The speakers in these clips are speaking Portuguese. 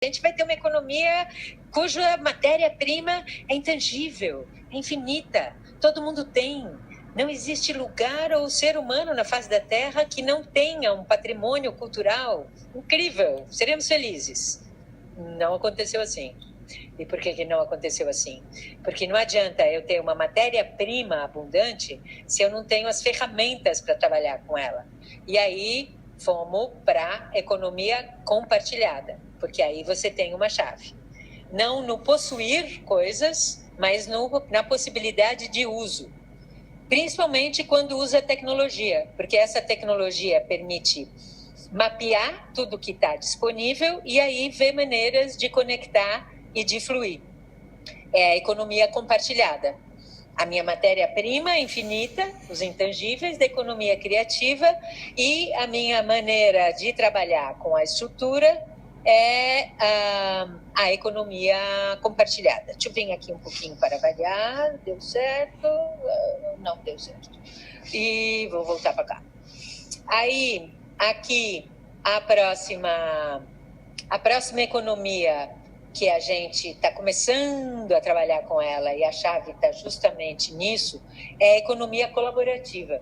gente vai ter uma economia cuja matéria-prima é intangível, é infinita, todo mundo tem. Não existe lugar ou ser humano na face da Terra que não tenha um patrimônio cultural incrível. Seremos felizes. Não aconteceu assim. E por que não aconteceu assim? Porque não adianta eu ter uma matéria-prima abundante se eu não tenho as ferramentas para trabalhar com ela. E aí fomos para a economia compartilhada, porque aí você tem uma chave. Não no possuir coisas, mas na possibilidade de uso. Principalmente quando usa tecnologia, porque essa tecnologia permite mapear tudo que está disponível e aí ver maneiras de conectar e de fluir. É a economia compartilhada. A minha matéria-prima infinita, os intangíveis da economia criativa, e a minha maneira de trabalhar com a estrutura é a economia compartilhada. Deixa eu vir aqui um pouquinho para avaliar. Deu certo? Não deu certo. E vou voltar para cá. Aí, aqui, a próxima economia que a gente está começando a trabalhar com ela, e a chave está justamente nisso, é a economia colaborativa,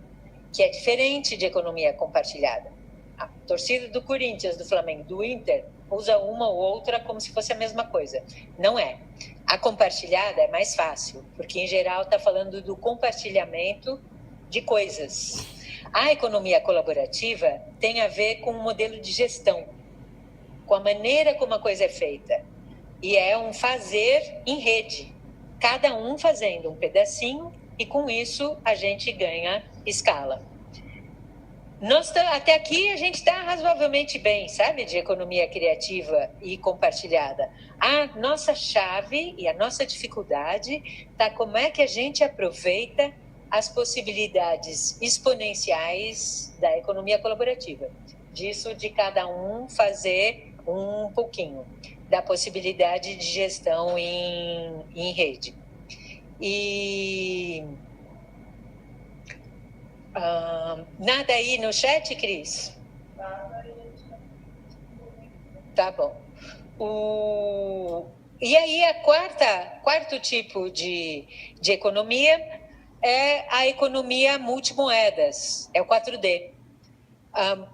que é diferente de economia compartilhada. A torcida do Corinthians, do Flamengo, do Inter, usa uma ou outra como se fosse a mesma coisa. Não é. A compartilhada é mais fácil, porque, em geral, está falando do compartilhamento de coisas. A economia colaborativa tem a ver com o modelo de gestão, com a maneira como a coisa é feita. E é um fazer em rede, cada um fazendo um pedacinho, e com isso a gente ganha escala. Até aqui a gente está razoavelmente bem, sabe, de economia criativa e compartilhada. A nossa chave e a nossa dificuldade está como é que a gente aproveita as possibilidades exponenciais da economia colaborativa. Disso de cada um fazer um pouquinho, da possibilidade de gestão em rede. E... nada aí no chat, Cris? Tá bom. E aí, quarto tipo de economia é a economia multimoedas, é o 4D,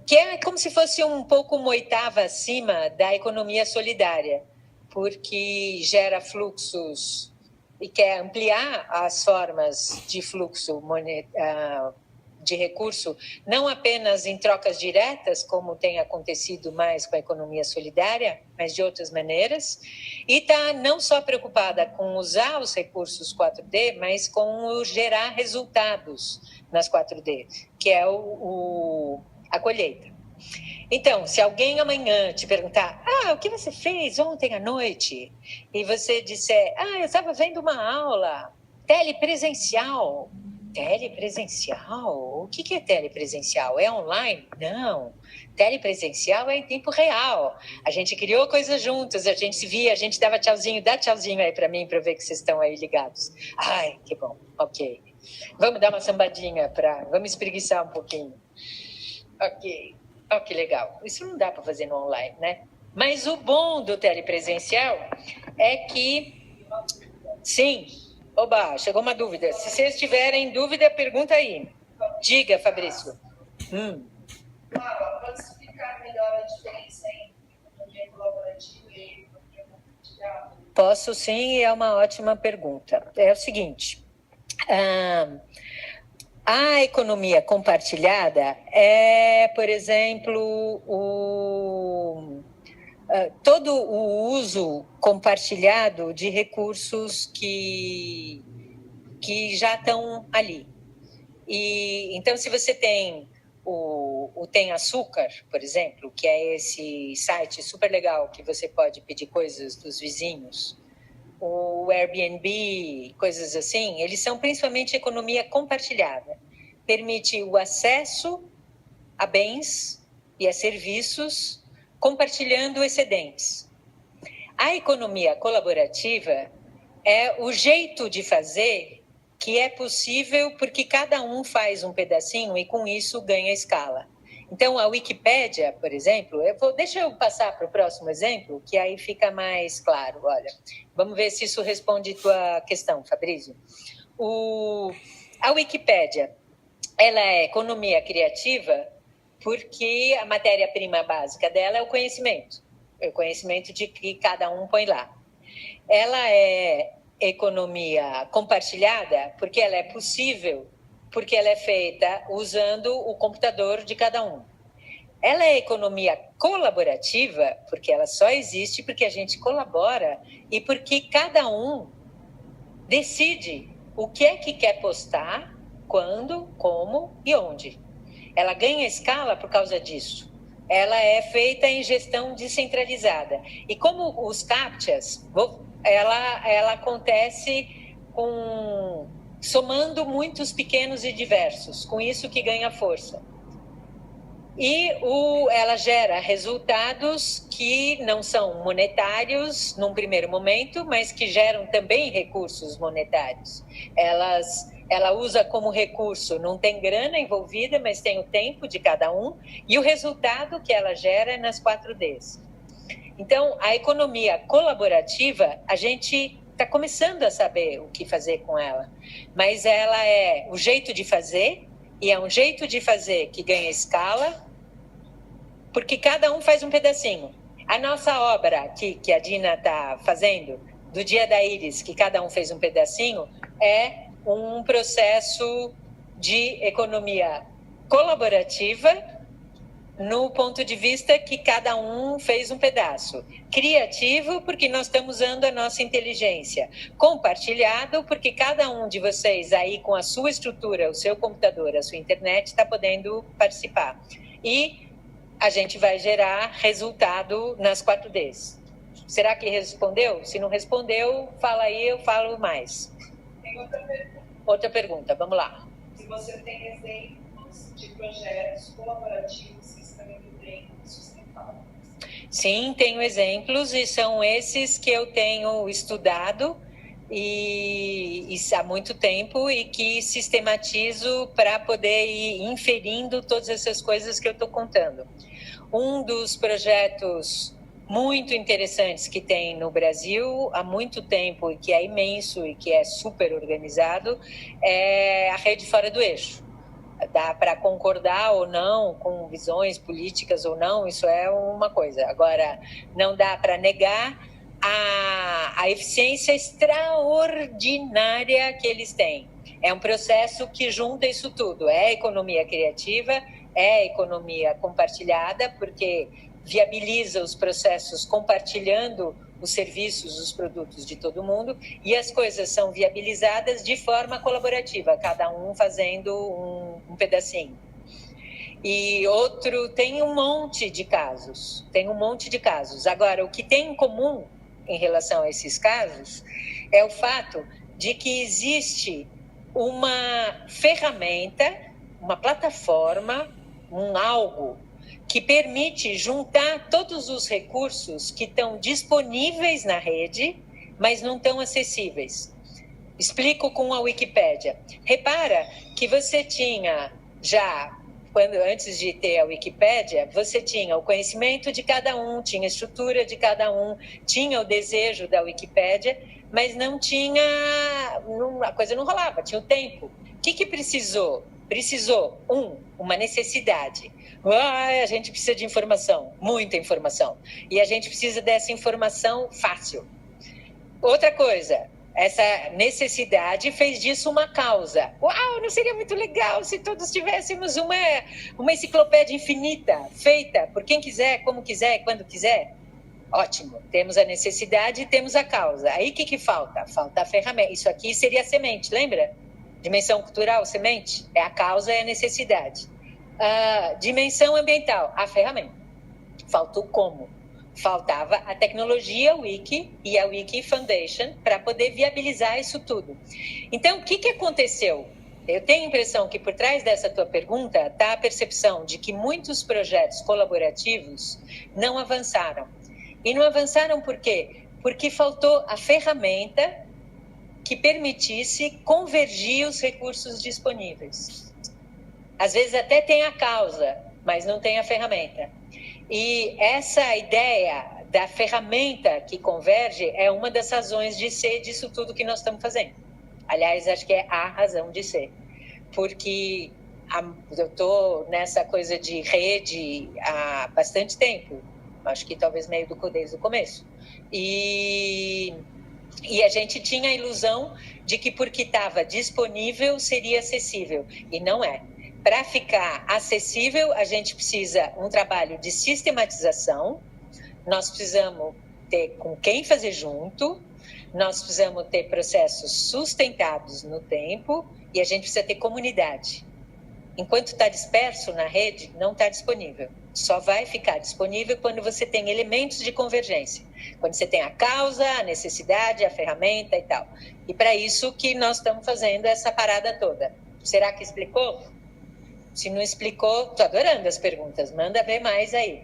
que é como se fosse um pouco uma oitava acima da economia solidária, porque gera fluxos e quer ampliar as formas de fluxo de recurso, não apenas em trocas diretas, como tem acontecido mais com a economia solidária, mas de outras maneiras, e está não só preocupada com usar os recursos 4D, mas com o gerar resultados nas 4D, que é a colheita. Então, se alguém amanhã te perguntar, o que você fez ontem à noite? E você disser, eu estava vendo uma aula telepresencial. Telepresencial? O que é telepresencial? É online? Não. Telepresencial é em tempo real. A gente criou coisas juntas, a gente se via, a gente dava tchauzinho. Dá tchauzinho aí para mim, para eu ver que vocês estão aí ligados. Ai, que bom. Ok. Vamos dar uma sambadinha, vamos espreguiçar um pouquinho. Ok. Oh, que legal. Isso não dá para fazer no online, né? Mas o bom do telepresencial é que... Sim. Oba, chegou uma dúvida. Se vocês tiverem dúvida, pergunta aí. Diga, Fabrício. Pode explicar melhor a diferença entre economia colaborativa e economia compartilhada? Posso sim, e é uma ótima pergunta. É o seguinte... A economia compartilhada é, por exemplo, todo o uso compartilhado de recursos que já estão ali. E, então, se você tem o Tem Açúcar, por exemplo, que é esse site super legal que você pode pedir coisas dos vizinhos, o Airbnb, coisas assim, eles são principalmente economia compartilhada. Permite o acesso a bens e a serviços, compartilhando excedentes. A economia colaborativa é o jeito de fazer que é possível porque cada um faz um pedacinho e com isso ganha escala. Então, a Wikipédia, por exemplo, deixa eu passar para o próximo exemplo, que aí fica mais claro. Olha, vamos ver se isso responde tua questão, Fabrício. A Wikipédia, ela é economia criativa porque a matéria-prima básica dela é o conhecimento de que cada um põe lá. Ela é economia compartilhada porque ela é possível, porque ela é feita usando o computador de cada um. Ela é economia colaborativa porque ela só existe porque a gente colabora e porque cada um decide o que é que quer postar, quando, como e onde. Ela ganha escala por causa disso. Ela é feita em gestão descentralizada. E como os CAPTCHAs, ela acontece somando muitos pequenos e diversos, com isso que ganha força. E ela gera resultados que não são monetários num primeiro momento, mas que geram também recursos monetários. Ela usa como recurso, não tem grana envolvida, mas tem o tempo de cada um, e o resultado que ela gera é nas 4Ds. Então, a economia colaborativa, a gente está começando a saber o que fazer com ela, mas ela é o jeito de fazer, e é um jeito de fazer que ganha escala, porque cada um faz um pedacinho. A nossa obra que a Dina está fazendo, do Dia da Íris, que cada um fez um pedacinho, é um processo de economia colaborativa no ponto de vista que cada um fez um pedaço. Criativo, porque nós estamos usando a nossa inteligência. Compartilhado, porque cada um de vocês aí com a sua estrutura, o seu computador, a sua internet, está podendo participar. E a gente vai gerar resultado nas 4Ds. Será que respondeu? Se não respondeu, fala aí, eu falo mais. Tem outra pergunta. Outra pergunta, vamos lá. Se você tem exemplos de projetos colaborativos que estão indo bem sustentáveis. Sim, tenho exemplos e são esses que eu tenho estudado e há muito tempo e que sistematizo para poder ir inferindo todas essas coisas que eu estou contando. Um dos projetos muito interessantes que tem no Brasil há muito tempo e que é imenso e que é super organizado é a Rede Fora do Eixo. Dá para concordar ou não com visões políticas ou não, isso é uma coisa. Agora, não dá para negar a eficiência extraordinária que eles têm. É um processo que junta isso tudo. É economia criativa, é economia compartilhada, porque viabiliza os processos compartilhando os serviços, os produtos de todo mundo, e as coisas são viabilizadas de forma colaborativa, cada um fazendo um pedacinho. E outro, tem um monte de casos. Agora, o que tem em comum em relação a esses casos é o fato de que existe uma ferramenta, uma plataforma, algo que permite juntar todos os recursos que estão disponíveis na rede, mas não estão acessíveis. Explico com a Wikipédia. Repara que você tinha já, antes de ter a Wikipédia, você tinha o conhecimento de cada um, tinha a estrutura de cada um, tinha o desejo da Wikipédia, mas não tinha, a coisa não rolava, tinha o tempo. O que precisou? Precisou, uma necessidade. A gente precisa de informação, muita informação. E a gente precisa dessa informação fácil. Outra coisa, essa necessidade fez disso uma causa. Uau, não seria muito legal se todos tivéssemos uma enciclopédia infinita, feita por quem quiser, como quiser, quando quiser? Ótimo, temos a necessidade e temos a causa. Aí o que falta? Falta a ferramenta. Isso aqui seria a semente, lembra? Dimensão cultural, semente, é a causa e a necessidade. Dimensão ambiental, a ferramenta. Faltou como? Faltava a tecnologia Wiki e a Wiki Foundation para poder viabilizar isso tudo. Então, o que aconteceu? Eu tenho a impressão que por trás dessa tua pergunta está a percepção de que muitos projetos colaborativos não avançaram. E não avançaram por quê? Porque faltou a ferramenta que permitisse convergir os recursos disponíveis. Às vezes até tem a causa, mas não tem a ferramenta. E essa ideia da ferramenta que converge é uma das razões de ser disso tudo que nós estamos fazendo. Aliás, acho que é a razão de ser. Porque eu estou nessa coisa de rede há bastante tempo. Acho que talvez desde o começo. E a gente tinha a ilusão de que porque estava disponível seria acessível. E não é. Para ficar acessível, a gente precisa um trabalho de sistematização, nós precisamos ter com quem fazer junto, nós precisamos ter processos sustentados no tempo e a gente precisa ter comunidade. Enquanto está disperso na rede, não está disponível. Só vai ficar disponível quando você tem elementos de convergência. Quando você tem a causa, a necessidade, a ferramenta e tal. E para isso que nós estamos fazendo essa parada toda. Será que explicou? Se não explicou, estou adorando as perguntas. Manda ver mais aí.